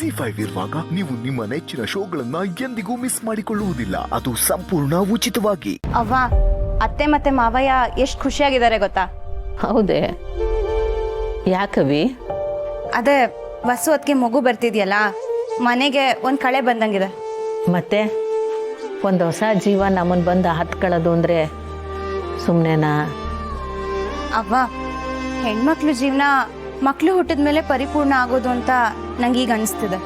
ಜಿ5 ಇರುವಾಗ ನೀವು ನಿಮ್ಮ ನೆಚ್ಚಿನ ಶೋಗಳನ್ನ ಎಂದಿಗೂ ಮಿಸ್ ಮಾಡಿಕೊಳ್ಳುವುದಿಲ್ಲ. ಅದು ಸಂಪೂರ್ಣ ಉಚಿತವಾಗಿ. ಅವ್ವ, ಅತ್ತೆ ಮತ್ತೆ ಮಾವಯ್ಯ ಎಷ್ಟು ಖುಷಿಯಾಗಿದ್ದಾರೆ ಗೊತ್ತಾ? ಹೌದೇ? ಯಾಕವಿ? ಅದೇ ಹೊಸ ಹೊತ್ತಿಗೆ ಮಗು ಬರ್ತಿದ್ಯಲ್ಲ, ಮನೆಗೆ ಒಂದು ಕಳೆ ಬಂದಂಗಿದೆ. ಮತ್ತೆ ಒಂದು ಹೊಸ ಜೀವ ನಮ್ಮನ್ನು ಬಂದು ಹತ್ಕೊಳ್ಳೋದು ಅಂದರೆ ಸುಮ್ಮನೆನಾ? ಅವ್ವ, ಹೆಣ್ಮಕ್ಳು ಜೀವನ ಮಕ್ಕಳು ಹುಟ್ಟಿದ ಮೇಲೆ ಪರಿಪೂರ್ಣ ಆಗೋದು ಅಂತ ನಂಗೀಗ ಅನಿಸ್ತಿದೆ.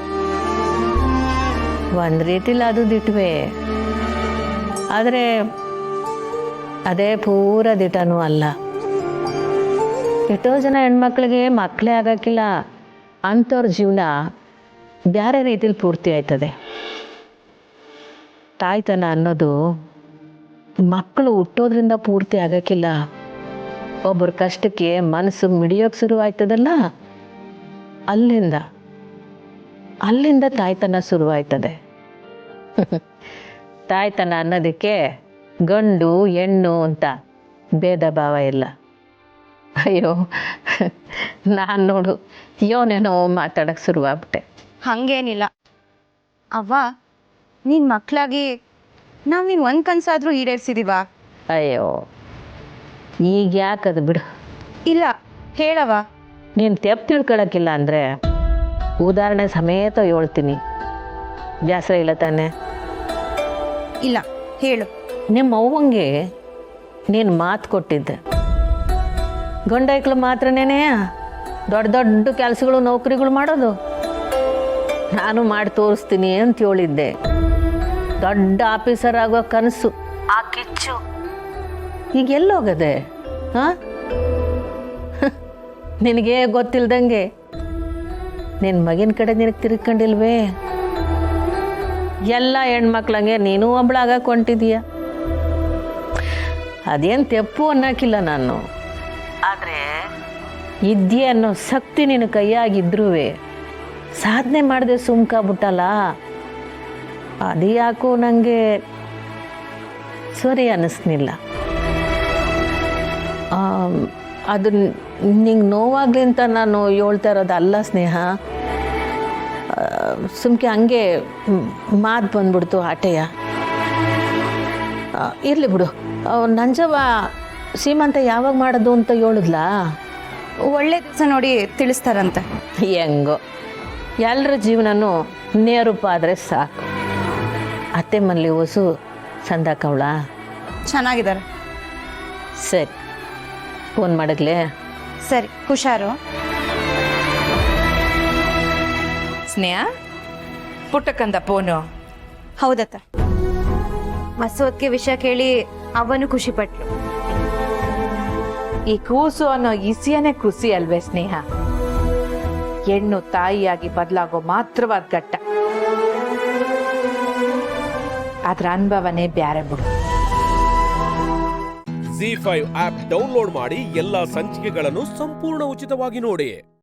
ಒಂದು ರೀತಿಲಿ ಅದು ದಿಟ್ವೆ, ಆದರೆ ಅದೇ ಪೂರ ದಿಟನೂ ಅಲ್ಲ. ಎಷ್ಟೋ ಜನ ಹೆಣ್ಮಕ್ಳಿಗೆ ಮಕ್ಕಳೇ ಆಗೋಕ್ಕಿಲ್ಲ, ಅಂಥವ್ರ ಜೀವನ ಬೇರೆ ರೀತಿಲಿ ಪೂರ್ತಿ ಆಯ್ತದೆ. ತಾಯ್ತನ ಅನ್ನೋದು ಮಕ್ಕಳು ಹುಟ್ಟೋದ್ರಿಂದ ಪೂರ್ತಿ ಆಗೋಕ್ಕಿಲ್ಲ. ಒಬ್ಬರ ಕಷ್ಟಕ್ಕೆ ಮನಸ್ಸು ಮಿಡಿಯೋಕೆ ಶುರು ಆಯ್ತದಲ್ಲ, ಅಲ್ಲಿಂದ ತಾಯ್ತನ ಶುರುವಾಯ್ತದೆ. ತಾಯ್ತನ ಅನ್ನೋದಕ್ಕೆ ಗಂಡು ಹೆಣ್ಣು ಅಂತ ಭೇದ ಭಾವ ಇಲ್ಲ. ಅಯ್ಯೋ, ನಾನು ನೋಡು ಯೋನೇನೋ ಮಾತಾಡೋಕ್ಕೆ ಶುರುವಾಗ್ಬಿಟ್ಟೆ. ಹಾಗೇನಿಲ್ಲ ಅವ್ವ, ನೀನು ಮಕ್ಕಳಾಗಿ ನಾವು ನೀನು ಒಂದು ಕನಸಾದರೂ ಈಡೇರಿಸಿದೀವ? ಅಯ್ಯೋ, ಈಗ ಯಾಕದು ಬಿಡು. ಇಲ್ಲ, ಹೇಳವ. ನೀನು ತೆಪ್ಪು ತಿಳ್ಕೊಳಕ್ಕಿಲ್ಲ ಅಂದರೆ ಉದಾಹರಣೆ ಸಮೇತ ಹೇಳ್ತೀನಿ, ಬೇಸರ ಇಲ್ಲ ತಾನೆ? ಇಲ್ಲ, ಹೇಳು. ನಿಮ್ಮ ಅವ್ವಂಗೆ ನೀನು ಮಾತು ಕೊಟ್ಟಿದ್ದೆ, ಗಂಡೈಕ್ಳು ಮಾತ್ರನೇ ದೊಡ್ಡ ದೊಡ್ಡ ಕೆಲಸಗಳು ನೌಕರಿಗಳು ಮಾಡೋದು. ನಾನು ಮಾಡಿ ತೋರಿಸ್ತೀನಿ ಅಂತ ಹೇಳಿದ್ದೆ. ದೊಡ್ಡ ಆಫೀಸರ್ ಆಗೋ ಕನಸು, ಆ ಕಿಚ್ಚು ಈಗ ಎಲ್ಲೋಗದೆ? ಹಾಂ, ನಿನಗೆ ಗೊತ್ತಿಲ್ದಂಗೆ ನಿನ್ನ ಮಗಿನ ಕಡೆ ನಿನಗೆ ತಿರ್ಕೊಂಡಿಲ್ವೇ? ಎಲ್ಲ ಹೆಣ್ಮಕ್ಳಂಗೆ ನೀನು ಒಬ್ಳಾಗಕ್ಕೆ ಹೊಂಟಿದೀಯ. ಅದೇನು ತೆಪ್ಪು ಅನ್ನೋಕ್ಕಿಲ್ಲ ನಾನು, ಆದರೆ ಇದ್ಯೆ ಅನ್ನೋ ಶಕ್ತಿ ನಿನ್ನ ಕೈಯಾಗಿದ್ರೂ ಸಾಧನೆ ಮಾಡದೆ ಸುಮ್ಕಾಗ್ಬಿಟ್ಟಲ್ಲ, ಅದು ಯಾಕೋ ನನಗೆ ಸರಿ ಅನ್ನಿಸ್ನಿಲ್ಲ. ಅದು ನಿಂಗೆ ನೋವಾಗಲಿ ಅಂತ ನಾನು ಹೇಳ್ತಾ ಇರೋದಲ್ಲ ಸ್ನೇಹ. ಸುಮ್ಕೆ ಹಂಗೆ ಮಾತು ಬಂದ್ಬಿಡ್ತು ಆಟೆಯ. ಇರಲಿ ಬಿಡು. ನಂಜವ್ವ ಸೀಮಂತ ಯಾವಾಗ ಮಾಡೋದು ಅಂತ ಹೇಳಿದ್ಲಾ? ಒಳ್ಳೆ ದಿವಸ ನೋಡಿ ತಿಳಿಸ್ತಾರಂತೆ. ಹೆಂಗೋ ಎಲ್ಲರ ಜೀವನನೂ ನೇರೂಪ ಆದರೆ ಸಾಕು. ಅತ್ತೆ ಮನೇಲಿ ಹೊಸು ಸಂದಾಕವಳ ಚೆನ್ನಾಗಿದ್ದಾರೆ. ಸರಿ, ಫೋನ್ ಮಾಡಗ್ಲೇ? ಸರಿ, ಹುಷಾರು. ಸ್ನೇಹ, ಪುಟ್ಟಕ್ಕಂದ ಫೋನು. ಹೌದತ್ತ. ಹೊಸ ಹೊತ್ತಿಗೆ ವಿಷಯ ಕೇಳಿ ಅವನು ಖುಷಿ ಪಟ್ಲು. ಈ ಕೂಸು ಅನ್ನೋ ಇಸಿಯನೇ ಖುಷಿ ಅಲ್ವೇ ಸ್ನೇಹ? ಹೆಣ್ಣು ತಾಯಿಯಾಗಿ ಬದಲಾಗೋ ಮಾತ್ರವಾದ ಘಟ್ಟ. ಅದ್ರ ಅನುಭವನೇ ಬ್ಯಾರೆ ಬಿಡು. ಜಿ5 ಆಪ್ ಡೌನ್ಲೋಡ್ ಮಾಡಿ ಎಲ್ಲಾ ಸಂಚಿಕೆಗಳನ್ನು ಸಂಪೂರ್ಣ ಉಚಿತವಾಗಿ ನೋಡಿ.